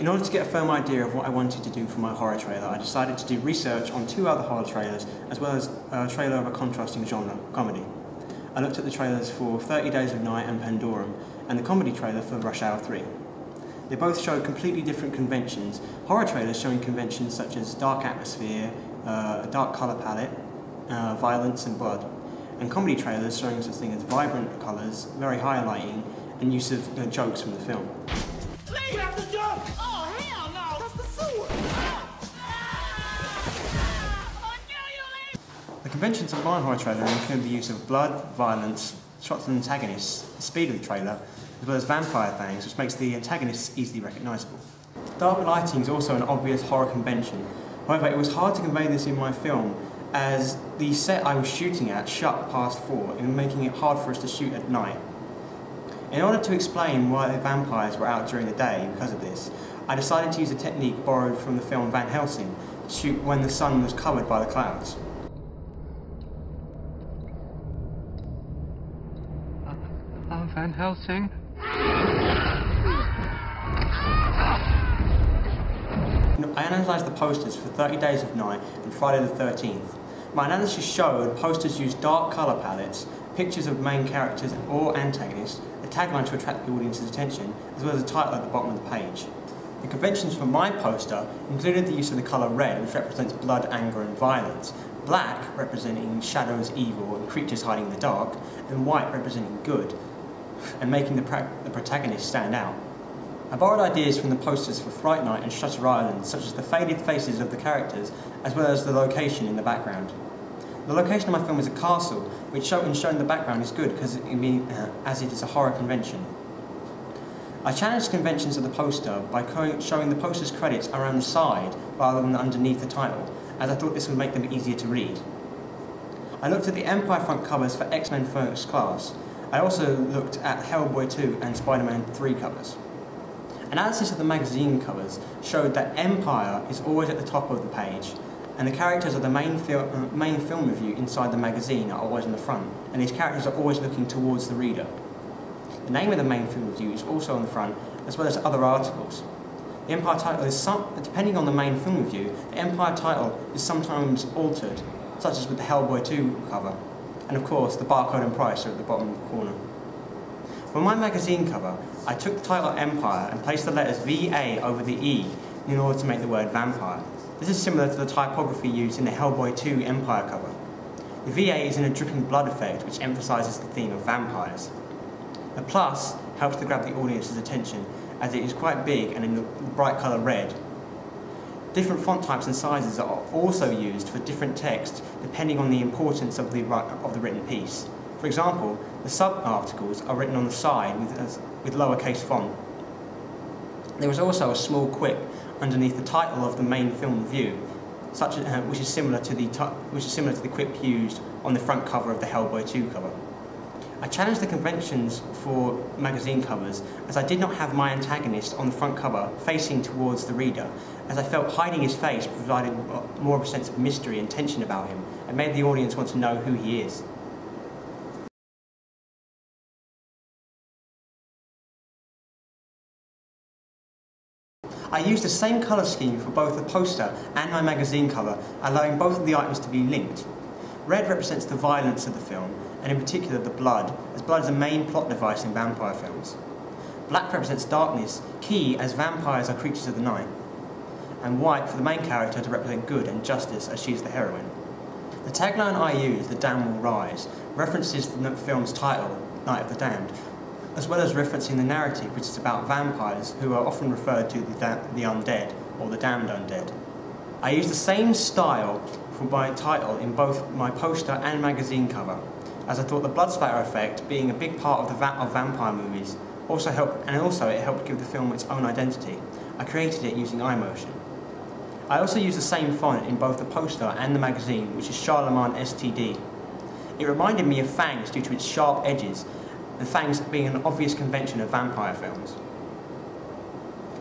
In order to get a firm idea of what I wanted to do for my horror trailer, I decided to do research on 2 other horror trailers, as well as a trailer of a contrasting genre, comedy. I looked at the trailers for 30 Days of Night and Pandorum, and the comedy trailer for Rush Hour 3. They both showed completely different conventions, horror trailers showing conventions such as dark atmosphere, a dark colour palette, violence and blood, and comedy trailers showing such things as vibrant colours, very high lighting, and use of jokes from the film. Leave out the joke! Oh, hell no! That's the sewer! The conventions of my horror trailer include the use of blood, violence, shots of antagonists, the speed of the trailer, as well as vampire fangs, which makes the antagonists easily recognisable. Dark lighting is also an obvious horror convention. However, it was hard to convey this in my film, as the set I was shooting at shut past 4, and making it hard for us to shoot at night. In order to explain why the vampires were out during the day because of this, I decided to use a technique borrowed from the film Van Helsing to shoot when the sun was covered by the clouds. Van Helsing? I analysed the posters for 30 Days of Night and Friday the 13th. My analysis showed posters used dark colour palettes, pictures of main characters or antagonists, a tagline to attract the audience's attention, as well as a title at the bottom of the page. The conventions for my poster included the use of the colour red, which represents blood, anger and violence, black representing shadows, evil and creatures hiding in the dark, and white representing good, and making the protagonist stand out. I borrowed ideas from the posters for Fright Night and Shutter Island, such as the faded faces of the characters, as well as the location in the background. The location of my film is a castle, which showing the background is good because as it is a horror convention. I challenged conventions of the poster by showing the poster's credits around the side rather than underneath the title, as I thought this would make them easier to read. I looked at the Empire front covers for X-Men First Class. I also looked at Hellboy 2 and Spider-Man 3 covers. Analysis of the magazine covers showed that Empire is always at the top of the page, and the characters of the main film review inside the magazine are always in the front, and these characters are always looking towards the reader. The name of the main film review is also on the front, as well as other articles. The Empire title is depending on the main film review, the Empire title is sometimes altered, such as with the Hellboy 2 cover, and of course the barcode and price are at the bottom of the corner. For my magazine cover, I took the title Empire and placed the letters VA over the E in order to make the word vampire. This is similar to the typography used in the Hellboy 2 Empire cover. The VA is in a dripping blood effect which emphasises the theme of vampires. The plus helps to grab the audience's attention as it is quite big and in the bright colour red. Different font types and sizes are also used for different text depending on the importance of the written piece. For example, the sub-articles are written on the side with lowercase font. There is also a small quip underneath the title of the main film review, which is similar to the quip used on the front cover of the Hellboy 2 cover. I challenged the conventions for magazine covers as I did not have my antagonist on the front cover facing towards the reader, as I felt hiding his face provided more of a sense of mystery and tension about him and made the audience want to know who he is. I used the same colour scheme for both the poster and my magazine cover, allowing both of the items to be linked. Red represents the violence of the film, and in particular the blood, as blood is a main plot device in vampire films. Black represents darkness, key as vampires are creatures of the night. And white for the main character to represent good and justice, as she is the heroine. The tagline I use, "The Damned Will Rise," references the film's title, Night of the Damned, as well as referencing the narrative, which is about vampires who are often referred to the undead, or the damned undead. I use the same style for my title in both my poster and magazine cover, as I thought the blood splatter effect, being a big part of vampire movies, it helped give the film its own identity. I created it using iMotion. I also used the same font in both the poster and the magazine, which is Charlemagne STD. It reminded me of fangs due to its sharp edges, and fangs being an obvious convention of vampire films.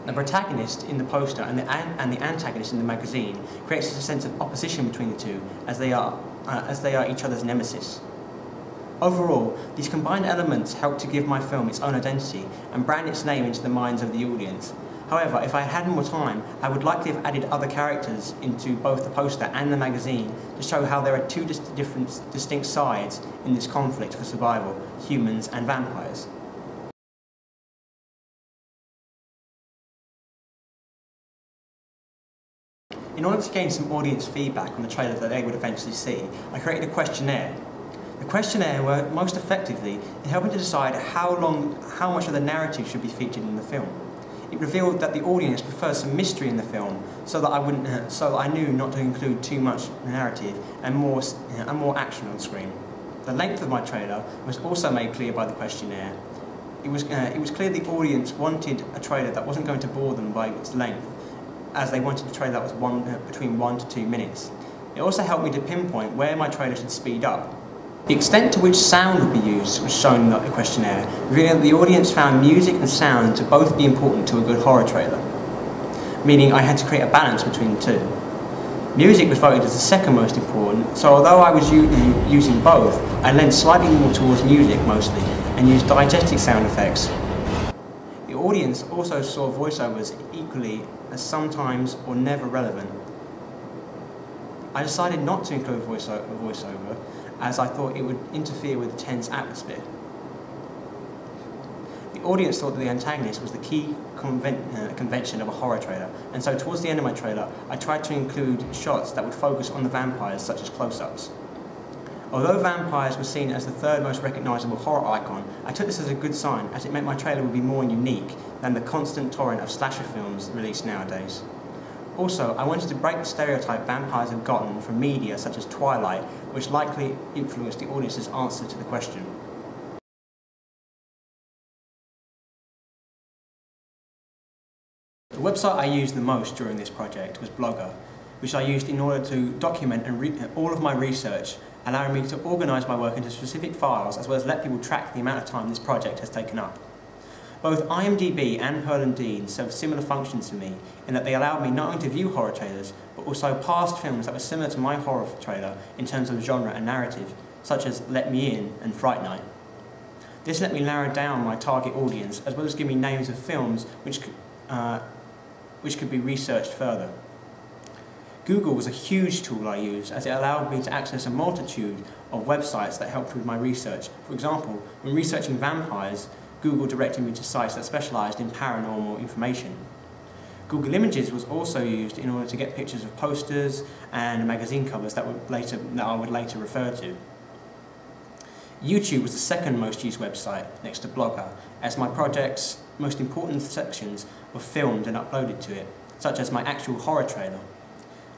The protagonist in the poster and the antagonist in the magazine creates a sense of opposition between the two, as they are each other's nemesis. Overall, these combined elements help to give my film its own identity and brand its name into the minds of the audience. However, if I had more time, I would likely have added other characters into both the poster and the magazine to show how there are two distinct sides in this conflict for survival, humans and vampires. In order to gain some audience feedback on the trailer that they would eventually see, I created a questionnaire. The questionnaire worked most effectively in helping to decide how much of the narrative should be featured in the film. It revealed that the audience prefers some mystery in the film, so that I knew not to include too much narrative and more action on screen. The length of my trailer was also made clear by the questionnaire. It was clear the audience wanted a trailer that wasn't going to bore them by its length, as they wanted a trailer that was between 1 to 2 minutes. It also helped me to pinpoint where my trailer should speed up. The extent to which sound would be used was shown in the questionnaire, revealing that the audience found music and sound to both be important to a good horror trailer, meaning I had to create a balance between the two. Music was voted as the second most important, so although I was using both, I leaned slightly more towards music mostly, and used diegetic sound effects. The audience also saw voiceovers equally as sometimes or never relevant. I decided not to include a voiceover as I thought it would interfere with the tense atmosphere. The audience thought that the antagonist was the key convention of a horror trailer, and so towards the end of my trailer I tried to include shots that would focus on the vampires, such as close-ups. Although vampires were seen as the third most recognisable horror icon, I took this as a good sign, as it meant my trailer would be more unique than the constant torrent of slasher films released nowadays. Also, I wanted to break the stereotype vampires have gotten from media such as Twilight, which likely influenced the audience's answer to the question. The website I used the most during this project was Blogger, which I used in order to document all of my research, allowing me to organise my work into specific files as well as let people track the amount of time this project has taken up. Both IMDb and Pearl and Dean serve similar functions to me in that they allowed me not only to view horror trailers, but also past films that were similar to my horror trailer in terms of genre and narrative, such as Let Me In and Fright Night. This let me narrow down my target audience, as well as give me names of films which could be researched further. Google was a huge tool I used, as it allowed me to access a multitude of websites that helped with my research. For example, when researching vampires, Google directed me to sites that specialised in paranormal information. Google Images was also used in order to get pictures of posters and magazine covers that I would later refer to. YouTube was the second most used website next to Blogger, as my project's most important sections were filmed and uploaded to it, such as my actual horror trailer,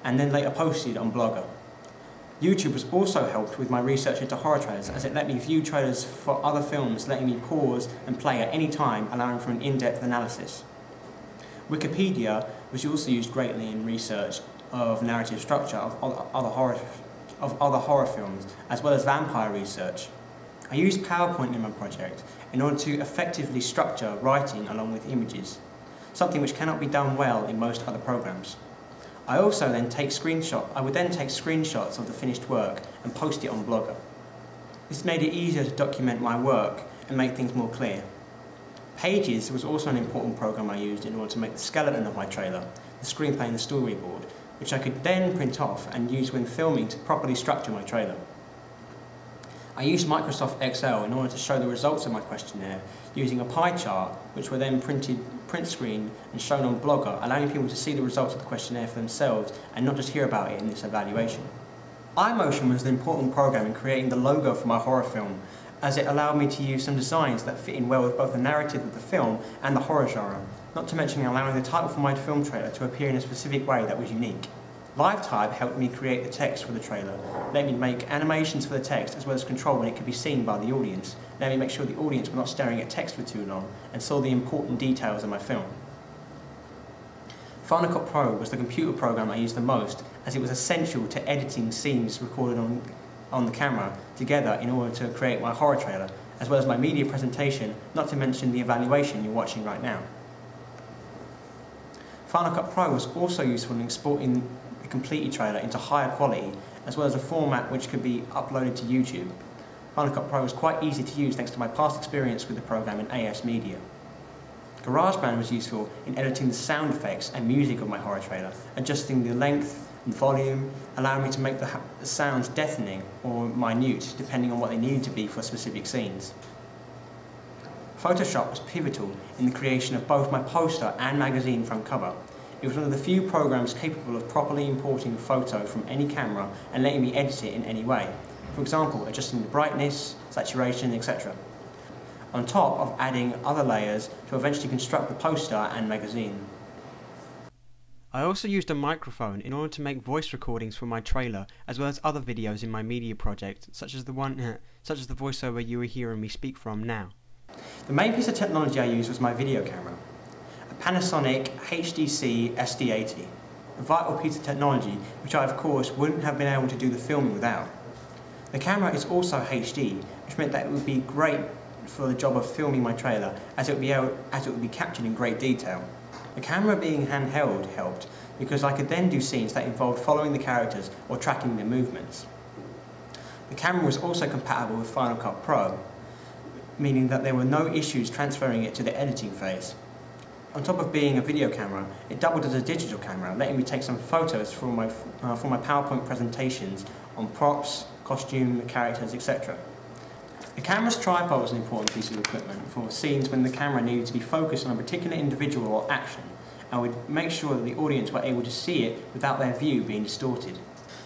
and then later posted on Blogger. YouTube has also helped with my research into horror trailers, as it let me view trailers for other films, letting me pause and play at any time, allowing for an in-depth analysis. Wikipedia was also used greatly in research of narrative structure of other horror films, as well as vampire research. I used PowerPoint in my project in order to effectively structure writing along with images, something which cannot be done well in most other programs. I would then take screenshots of the finished work and post it on Blogger. This made it easier to document my work and make things more clear. Pages was also an important program I used in order to make the skeleton of my trailer, the screenplay and the storyboard, which I could then print off and use when filming to properly structure my trailer. I used Microsoft Excel in order to show the results of my questionnaire using a pie chart, which were then print screen and shown on Blogger, allowing people to see the results of the questionnaire for themselves and not just hear about it in this evaluation. iMotion was an important program in creating the logo for my horror film, as it allowed me to use some designs that fit in well with both the narrative of the film and the horror genre, not to mention allowing the title for my film trailer to appear in a specific way that was unique. LiveType helped me create the text for the trailer, let me make animations for the text as well as control when it could be seen by the audience, let me make sure the audience were not staring at text for too long and saw the important details of my film. Final Cut Pro was the computer program I used the most, as it was essential to editing scenes recorded on the camera together in order to create my horror trailer, as well as my media presentation, not to mention the evaluation you're watching right now. Final Cut Pro was also useful in exporting the completed trailer into higher quality, as well as a format which could be uploaded to YouTube. Final Cut Pro was quite easy to use thanks to my past experience with the program in AS Media. GarageBand was useful in editing the sound effects and music of my horror trailer, adjusting the length and volume, allowing me to make the sounds deafening or minute depending on what they needed to be for specific scenes. Photoshop was pivotal in the creation of both my poster and magazine front cover. It was one of the few programs capable of properly importing a photo from any camera and letting me edit it in any way. For example, adjusting the brightness, saturation, etc. On top of adding other layers to eventually construct the poster and magazine. I also used a microphone in order to make voice recordings for my trailer, as well as other videos in my media project, such as the voiceover you are hearing me speak from now. The main piece of technology I used was my video camera, a Panasonic HDC SD80, a vital piece of technology which I of course wouldn't have been able to do the filming without. The camera is also HD, which meant that it would be great for the job of filming my trailer, as it would be captured in great detail. The camera being handheld helped because I could then do scenes that involved following the characters or tracking their movements. The camera was also compatible with Final Cut Pro, meaning that there were no issues transferring it to the editing phase. On top of being a video camera, it doubled as a digital camera, letting me take some photos for my PowerPoint presentations on props, costume, characters, etc. The camera's tripod was an important piece of equipment for scenes when the camera needed to be focused on a particular individual or action, and would make sure that the audience were able to see it without their view being distorted.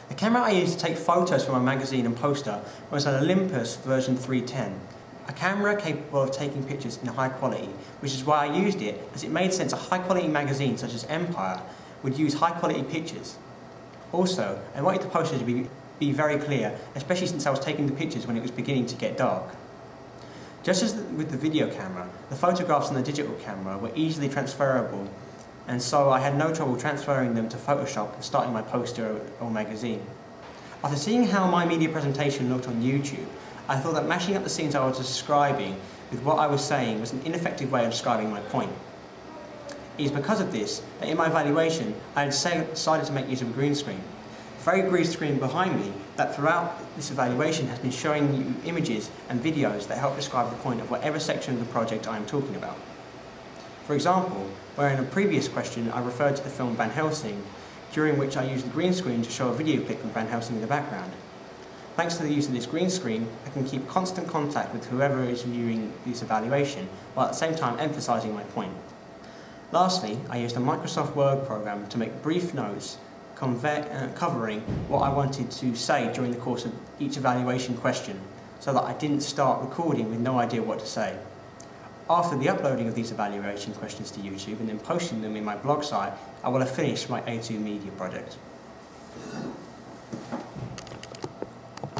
The camera I used to take photos for my magazine and poster was an Olympus version 310, a camera capable of taking pictures in high quality, which is why I used it, as it made sense a high quality magazine such as Empire would use high quality pictures. Also, I wanted the poster to be very clear, especially since I was taking the pictures when it was beginning to get dark. Just as with the video camera, the photographs on the digital camera were easily transferable, and so I had no trouble transferring them to Photoshop and starting my poster or magazine. After seeing how my media presentation looked on YouTube, I thought that mashing up the scenes I was describing with what I was saying was an ineffective way of describing my point. It is because of this that in my evaluation I decided to make use of a green screen. The very green screen behind me that throughout this evaluation has been showing you images and videos that help describe the point of whatever section of the project I am talking about. For example, where in a previous question I referred to the film Van Helsing, during which I used the green screen to show a video clip from Van Helsing in the background. Thanks to the use of this green screen, I can keep constant contact with whoever is viewing this evaluation, while at the same time emphasising my point. Lastly, I used a Microsoft Word program to make brief notes covering what I wanted to say during the course of each evaluation question, so that I didn't start recording with no idea what to say. After the uploading of these evaluation questions to YouTube and then posting them in my blog site, I will have finished my A2 media project.